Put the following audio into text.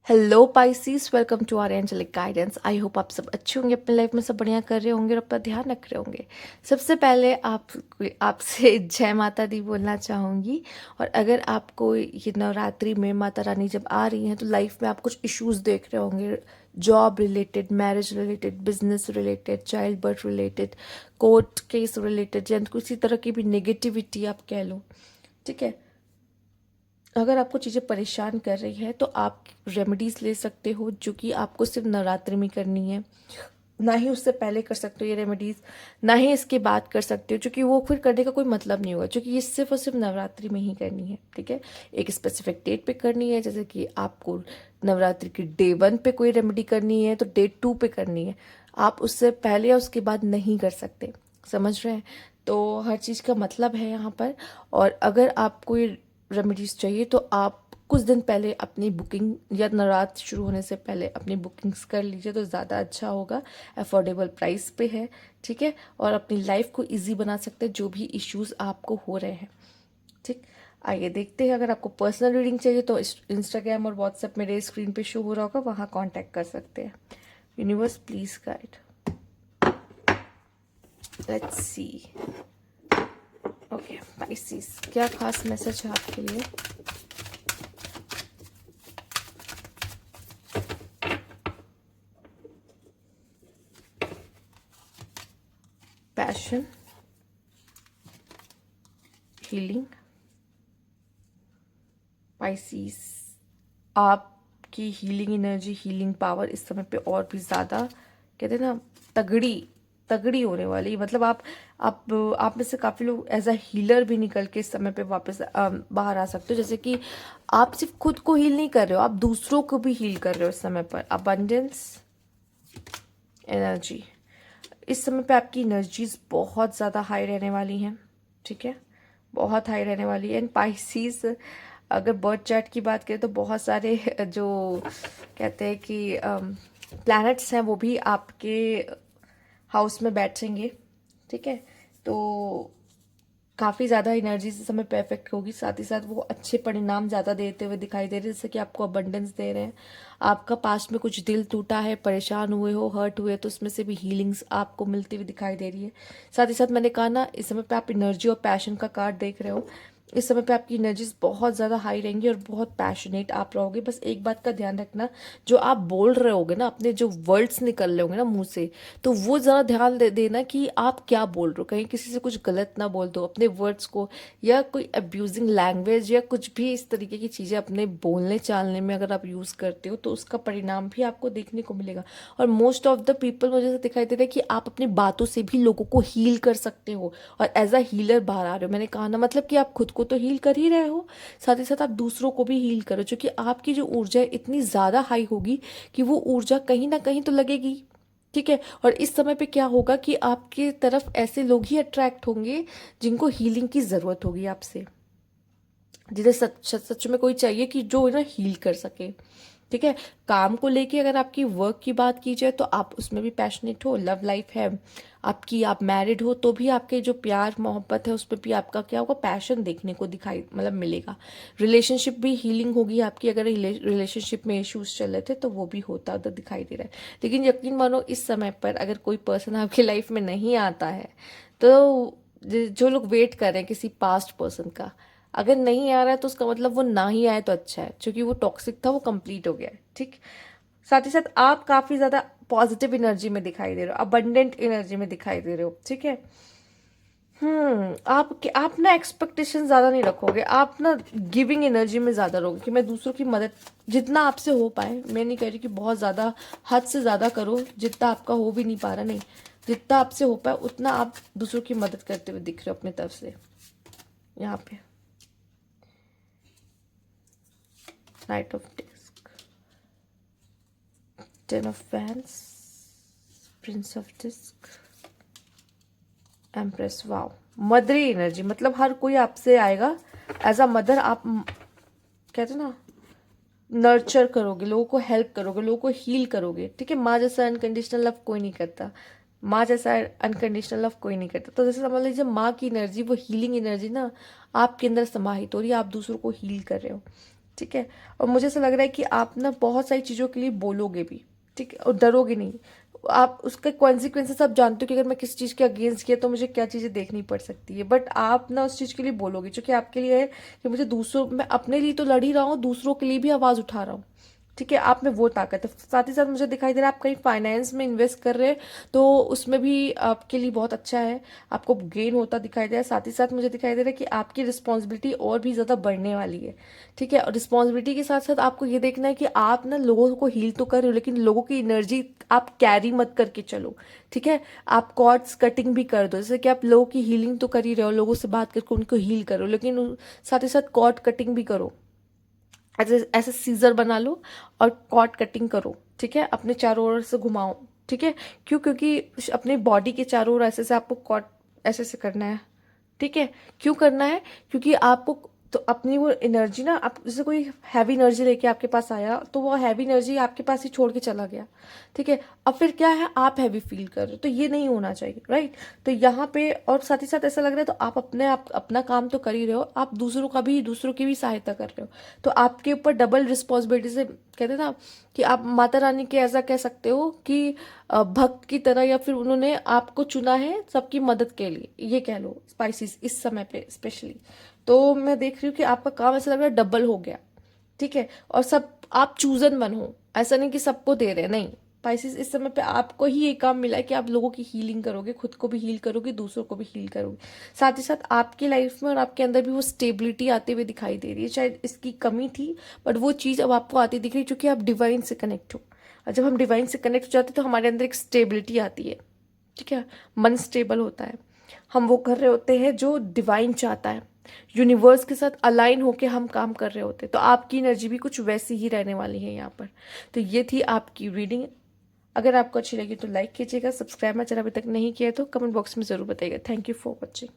Hello Pisces, welcome to our angelic guidance. I hope आप सब अच्छे होंगे, अपनी लाइफ में सब बढ़िया कर रहे होंगे और अपना ध्यान रख रहे होंगे। सबसे पहले आपसे जय माता दी बोलना चाहूँगी। और अगर आपको ये नवरात्रि में माता रानी जब आ रही हैं तो लाइफ में आप कुछ इश्यूज देख रहे होंगे, job related, marriage related, business related, child birth related, court case related, या किसी तरह की भी नेगेटिविटी आप कह लो। ठीक है, अगर आपको चीज़ें परेशान कर रही है तो आप रेमेडीज़ ले सकते हो, जो कि आपको सिर्फ नवरात्रि में करनी है। ना ही उससे पहले कर सकते हो ये रेमेडीज़, ना ही इसके बाद कर सकते हो, क्योंकि वो फिर करने का कोई मतलब नहीं होगा, क्योंकि ये सिर्फ और सिर्फ नवरात्रि में ही करनी है। ठीक है, एक स्पेसिफिक डेट पे करनी है। जैसे कि आपको नवरात्रि की डे 1 पे कोई रेमेडी करनी है तो डे 2 पे करनी है। आप उससे पहले या उसके बाद नहीं कर सकते। समझ रहे हैं? तो हर चीज़ का मतलब है यहाँ पर। और अगर आपको ये रेमेडीज़ चाहिए तो आप कुछ दिन पहले अपनी बुकिंग, या नवरात्र शुरू होने से पहले अपनी बुकिंग्स कर लीजिए तो ज़्यादा अच्छा होगा। अफोर्डेबल प्राइस पे है। ठीक है, और अपनी लाइफ को इजी बना सकते हैं जो भी इश्यूज आपको हो रहे हैं। ठीक, आइए देखते हैं। अगर आपको पर्सनल रीडिंग चाहिए तो इंस्टाग्राम और व्हाट्सएप मेरे स्क्रीन पे शो हो रहा होगा, वहाँ कांटेक्ट कर सकते हैं। Universe please guide. Let's see. Okay Pisces, क्या खास मैसेज है आपके लिए? Passion, healing. पाइसिस, आपकी हीलिंग एनर्जी, हीलिंग पावर इस समय पे और भी ज़्यादा, कहते हैं ना, तगड़ी तगड़ी होने वाली। मतलब आप में से काफ़ी लोग एज अ हीलर भी निकल के इस समय पे वापस बाहर आ सकते हो। जैसे कि आप सिर्फ खुद को हील नहीं कर रहे हो, आप दूसरों को भी हील कर रहे हो इस समय पर। अबंडेंस एनर्जी, इस समय पे आपकी एनर्जीज बहुत ज़्यादा हाई रहने वाली हैं। ठीक है, बहुत हाई रहने वाली है। एंड पाइसिस, अगर बर्थ चार्ट की बात करें तो बहुत सारे जो कहते हैं कि प्लैनेट्स हैं वो भी आपके हाउस में बैठेंगे। ठीक है, तो काफ़ी ज़्यादा एनर्जी इस समय परफेक्ट होगी। साथ ही साथ वो अच्छे परिणाम ज़्यादा देते हुए दिखाई दे रहे हैं, जैसे कि आपको अबंडेंस दे रहे हैं। आपका पास्ट में कुछ दिल टूटा है, परेशान हुए हो, हर्ट हुए, तो उसमें से भी हीलिंग्स आपको मिलती हुई दिखाई दे रही है। साथ ही साथ मैंने कहा ना, इस समय पे आप एनर्जी और पैशन का कार्ड देख रहे हो। इस समय पे आपकी एनर्जीज बहुत ज़्यादा हाई रहेंगी और बहुत पैशनेट आप रहोगे। बस एक बात का ध्यान रखना, जो आप बोल रहे होगे ना, अपने जो वर्ड्स निकल रहे होंगे ना मुंह से, तो वो ज़रा ध्यान देना कि आप क्या बोल रहे हो। कहीं किसी से कुछ गलत ना बोल दो अपने वर्ड्स को, या कोई अब्यूजिंग लैंग्वेज या कुछ भी इस तरीके की चीज़ें अपने बोलने चालने में अगर आप यूज़ करते हो तो उसका परिणाम भी आपको देखने को मिलेगा। और मोस्ट ऑफ द पीपल, मुझे ऐसा दिखाई दे रहा है कि आप अपनी बातों से भी लोगों को हील कर सकते हो और एज अ हीलर बाहर आ रहे हो। मैंने कहा ना, मतलब कि आप खुद को तो हील कर ही रहे हो, साथ ही साथ आप दूसरों को भी हील करो, क्योंकि आपकी जो ऊर्जा है इतनी ज़्यादा हाई होगी कि वो ऊर्जा कहीं ना कहीं तो लगेगी। ठीक है, और इस समय पे क्या होगा कि आपकी तरफ ऐसे लोग ही अट्रैक्ट होंगे जिनको हीलिंग की ज़रूरत होगी आपसे, जिन्हें सच सच सच में कोई चाहिए कि जो ना हील कर सके। ठीक है, काम को लेके अगर आपकी वर्क की बात की जाए तो आप उसमें भी पैशनेट हो, लव लाइफ है आपकी, आप मैरिड हो तो भी आपके जो प्यार मोहब्बत है उसमें भी आपका क्या होगा, पैशन देखने को दिखाई मतलब मिलेगा। रिलेशनशिप भी हीलिंग होगी आपकी। अगर रिलेशनशिप में इश्यूज चल रहे थे तो वो भी होता तो दिखाई दे रहा है। लेकिन यकीन मानो, इस समय पर अगर कोई पर्सन आपकी लाइफ में नहीं आता है तो जो लोग वेट कर रहे हैं किसी पास्ट पर्सन का, अगर नहीं आ रहा है तो उसका मतलब वो ना ही आए तो अच्छा है, क्योंकि वो टॉक्सिक था, वो कंप्लीट हो गया है। ठीक, साथ ही साथ आप काफी ज्यादा पॉजिटिव एनर्जी में दिखाई दे रहे हो, अबंडेंट एनर्जी में दिखाई दे रहे हो। ठीक है, आप ना एक्सपेक्टेशन ज्यादा नहीं रखोगे, आप ना गिविंग एनर्जी में ज्यादा रहोगे कि मैं दूसरों की मदद जितना आपसे हो पाए। मैं नहीं कह रही कि बहुत ज्यादा, हद से ज्यादा करो, जितना आपका हो भी नहीं पा रहा, नहीं, जितना आपसे हो पाए उतना आप दूसरों की मदद करते हुए दिख रहे हो अपनी तरफ से। यहाँ पे knight of disc, ten of wands, prince of disc, empress. Wow, motherly energy, मतलब हर कोई आपसे आएगा एज अ मदर। आप कहते हैं ना, नर्चर करोगे, लोगों को हेल्प करोगे, लोगों को हील करोगे। ठीक है, माँ जैसा अनकंडीशनल लव कोई नहीं करता, माँ जैसा अनकंडीशनल लव कोई नहीं करता। तो जैसे समझ लीजिए माँ की एनर्जी, वो हीलिंग एनर्जी ना आपके अंदर समाहित हो रही है, आप दूसरों को हील कर रहे हो। ठीक है। और मुझे ऐसा लग रहा है कि आप ना बहुत सारी चीज़ों के लिए बोलोगे भी, ठीक है, और डरोगे नहीं। आप उसके कॉन्सिक्वेंसेस आप जानते हो कि अगर मैं किसी चीज़ के अगेंस्ट किया तो मुझे क्या चीज़ें देखनी पड़ सकती है, बट आप ना उस चीज़ के लिए बोलोगे, क्योंकि आपके लिए है कि मुझे दूसरों, मैं अपने लिए तो लड़ ही रहा हूँ, दूसरों के लिए भी आवाज़ उठा रहा हूँ, ठीक है। आप में वो ताकत है। साथ ही साथ मुझे दिखाई दे रहा है आप कहीं फाइनेंस में इन्वेस्ट कर रहे हैं, तो उसमें भी आपके लिए बहुत अच्छा है, आपको गेन होता दिखाई दे रहा है। साथ ही साथ मुझे दिखाई दे रहा है कि आपकी रिस्पॉन्सिबिलिटी और भी ज़्यादा बढ़ने वाली है, ठीक है। और रिस्पॉन्सिबिलिटी के साथ साथ आपको ये देखना है कि आप ना लोगों को हील तो कर रहे हो, लेकिन लोगों की एनर्जी आप कैरी मत करके चलो, ठीक है। आप कॉर्ड्स कटिंग भी कर दो, जैसे कि आप लोगों की हीलिंग तो कर ही रहे हो, लोगों से बात करके उनको हील करो, लेकिन साथ ही साथ कॉर्ड कटिंग भी करो। ऐसे ऐसे सीजर बना लो और कॉर्ड कटिंग करो, ठीक है। अपने चारों ओर से घुमाओ, ठीक है। क्यों? क्योंकि अपने बॉडी के चारों ओर ऐसे से आपको कॉर्ड ऐसे से करना है, ठीक है। क्यों करना है? क्योंकि आपको तो अपनी वो एनर्जी ना, आप जैसे कोई हैवी एनर्जी लेके आपके पास आया तो वो हैवी एनर्जी आपके पास ही छोड़ के चला गया, ठीक है। अब फिर क्या है, आप हैवी फील कर रहे हो, तो ये नहीं होना चाहिए, राइट। तो यहाँ पे और साथ ही साथ ऐसा लग रहा है तो आप अपना काम तो कर ही रहे हो, आप दूसरों की भी सहायता कर रहे हो, तो आपके ऊपर डबल रिस्पॉन्सिबिलिटी से, कहते हैं ना कि आप माता रानी के ऐसा कह सकते हो कि भक्त की तरह, या फिर उन्होंने आपको चुना है सबकी मदद के लिए, ये कह लो स्पाइसिस इस समय पे स्पेशली। तो मैं देख रही हूँ कि आपका काम ऐसा लग रहा है डबल हो गया, ठीक है। और सब आप चूजन वन हो, ऐसा नहीं कि सबको दे रहे हैं, नहीं। स्पाइसिस इस समय पे आपको ही ये काम मिला है कि आप लोगों की हीलिंग करोगे, खुद को भी हील करोगे, दूसरों को भी हील करोगे। साथ ही साथ आपकी लाइफ में और आपके अंदर भी वो स्टेबिलिटी आते हुए दिखाई दे रही है। शायद इसकी कमी थी, बट वो चीज़ अब आपको आती दिख रही है, क्योंकि आप डिवाइन से कनेक्ट हो। और जब हम डिवाइन से कनेक्ट हो जाते हैं तो हमारे अंदर एक स्टेबिलिटी आती है, ठीक है। मन स्टेबल होता है, हम वो कर रहे होते हैं जो डिवाइन चाहता है, यूनिवर्स के साथ अलाइन होके हम काम कर रहे होते हैं। तो आपकी एनर्जी भी कुछ वैसी ही रहने वाली है यहाँ पर। तो ये थी आपकी रीडिंग। अगर आपको अच्छी लगी तो लाइक कीजिएगा, सब्सक्राइब मेरा चैनल अभी तक नहीं किया तो कमेंट बॉक्स में ज़रूर बताइएगा। Thank you for watching.